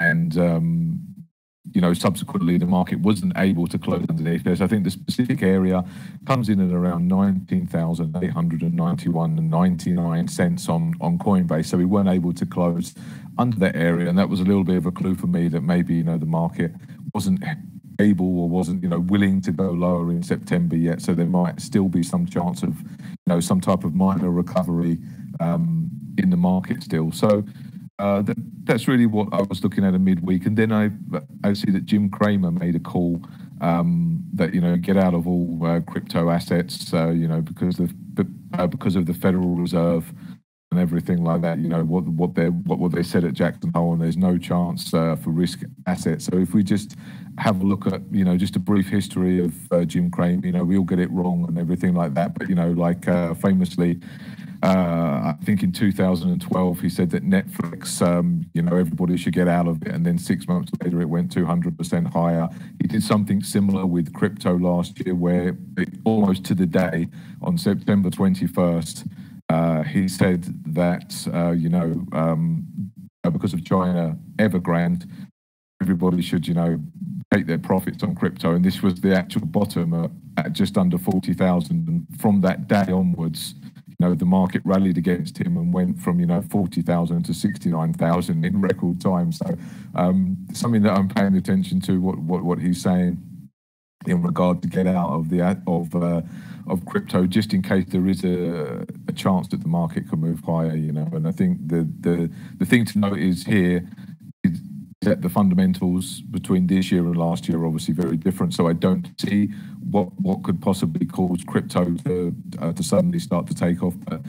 and subsequently the market wasn't able to close underneath this. I think the specific area comes in at around 19,891.99 cents on Coinbase. So we weren't able to close under that area, and that was a little bit of a clue for me that maybe the market wasn't able or wasn't, willing to go lower in September yet. So there might still be some chance of, some type of minor recovery in the market still. So that's really what I was looking at a midweek. And then I see that Jim Cramer made a call that, get out of all crypto assets, because of the Federal Reserve and everything like that. What they said at Jackson Hole, and there's no chance for risk assets. So if we just have a look at just a brief history of Jim Cramer, we all get it wrong and everything like that. But famously, I think in 2012 he said that Netflix, everybody should get out of it, and then 6 months later it went 200% higher. He did something similar with crypto last year, where almost to the day on September 21st. He said that, because of China Evergrande, everybody should, take their profits on crypto. And this was the actual bottom at just under 40,000. And from that day onwards, the market rallied against him and went from, 40,000 to 69,000 in record time. So something that I'm paying attention to, what he's saying in regard to get out of crypto, just in case there is a chance that the market can move higher, And I think the thing to note is here is that the fundamentals between this year and last year are obviously very different. So I don't see what could possibly cause crypto to suddenly start to take off, but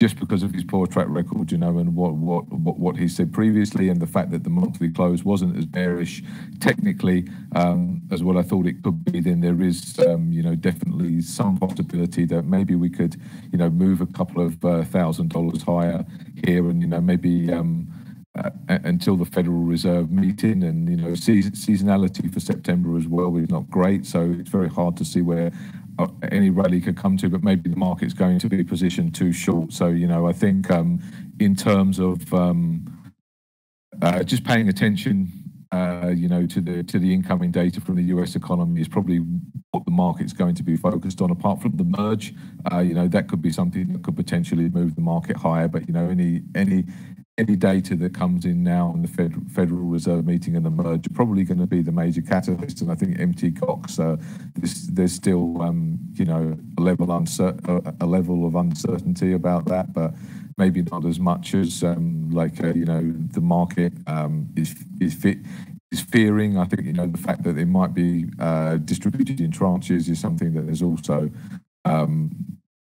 just because of his poor track record, and what he said previously, and the fact that the monthly close wasn't as bearish technically as what I thought it could be, then there is definitely some possibility that maybe we could move a couple of $1,000 higher here, and maybe until the Federal Reserve meeting. And seasonality for September as well is not great, so it's very hard to see where any rally could come to, but maybe the market's going to be positioned too short. So I think in terms of just paying attention to the incoming data from the US economy is probably what the market's going to be focused on. Apart from the merge, that could be something that could potentially move the market higher. But any data that comes in now on the Federal Reserve meeting and the merge are probably going to be the major catalyst. And I think MT Cox, there's still a level of uncertainty about that, but maybe not as much as the market is fearing. I think the fact that they might be distributed in tranches is something that has also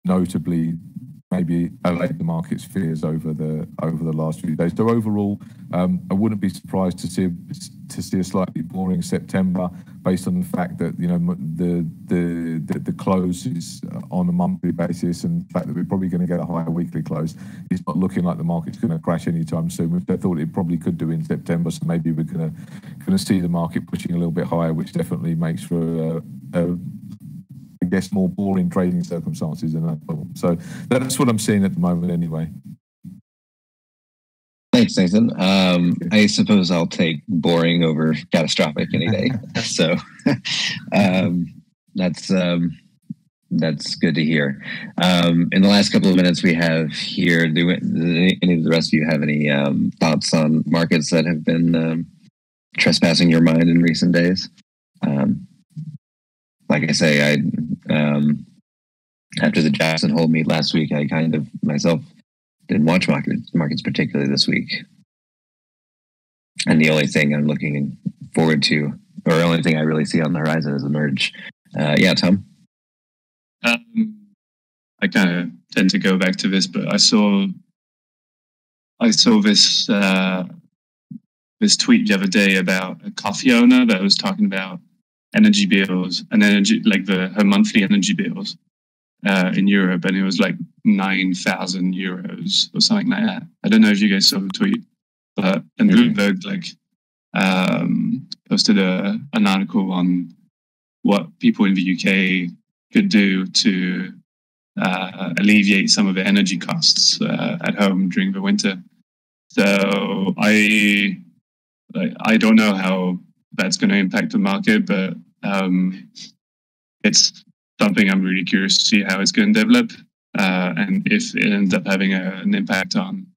notably maybe allayed the market's fears over the last few days. So overall, I wouldn't be surprised to see a slightly boring September, based on the fact that the close is on a monthly basis, and the fact that we're probably going to get a higher weekly close. It's not looking like the market's going to crash anytime soon, which I thought it probably could do in September. So maybe we're going to see the market pushing a little bit higher, which definitely makes for I guess more boring trading circumstances than that. So that's what I'm seeing at the moment anyway. Thanks, Nathan. I suppose I'll take boring over catastrophic any day. So that's good to hear. In the last couple of minutes we have here, do any of the rest of you have any thoughts on markets that have been trespassing your mind in recent days? Like I say, after the Jackson Hole meet last week, I kind of myself didn't watch markets particularly this week. And the only thing I'm looking forward to, or the only thing I really see on the horizon, is the merge. Yeah, Tom? I kind of tend to go back to this, but I saw this this tweet the other day about a coffee owner that was talking about energy bills and her monthly energy bills in Europe, and it was like 9,000 euros or something like that. I don't know if you guys saw the tweet, but and Bloomberg posted an article on what people in the UK could do to alleviate some of the energy costs at home during the winter. So I don't know how that's going to impact the market, but it's something I'm really curious to see how it's going to develop, and if it ends up having an impact on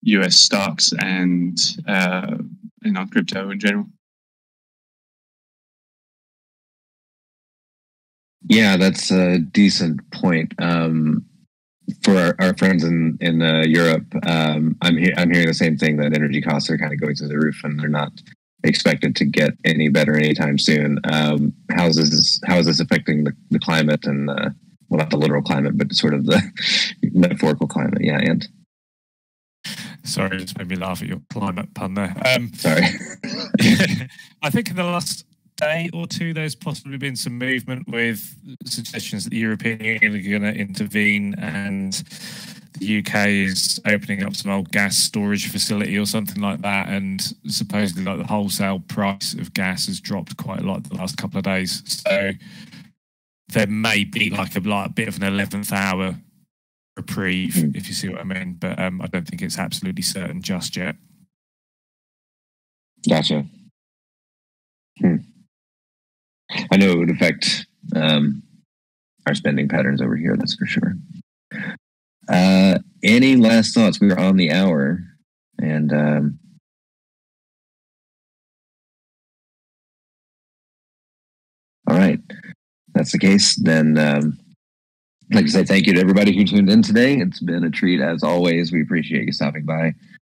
US stocks and on crypto in general. Yeah, that's a decent point. For our friends in Europe, I'm hearing the same thing, that energy costs are kind of going through the roof, and they're not expected to get any better anytime soon. How is this affecting the climate and well, not the literal climate, but sort of the metaphorical climate? Yeah, and sorry, it just made me laugh at your climate pun there. Sorry. I think in the last day or two, there's possibly been some movement with suggestions that the European Union are going to intervene, and the UK is opening up some old gas storage facility or something like that. And supposedly, like, the wholesale price of gas has dropped quite a lot the last couple of days. So there may be like a bit of an 11th hour reprieve, if you see what I mean. But I don't think it's absolutely certain just yet. Gotcha. I know it would affect our spending patterns over here, that's for sure. Any last thoughts? We are on the hour, and all right. If that's the case, then I'd like to say thank you to everybody who tuned in today. It's been a treat as always. We appreciate you stopping by.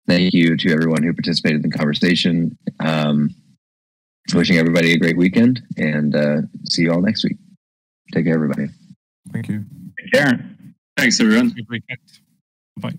Thank you to everyone who participated in the conversation. Wishing everybody a great weekend, and see you all next week. Take care, everybody. Thank you. Take care. Thanks, everyone. Good weekend. Bye.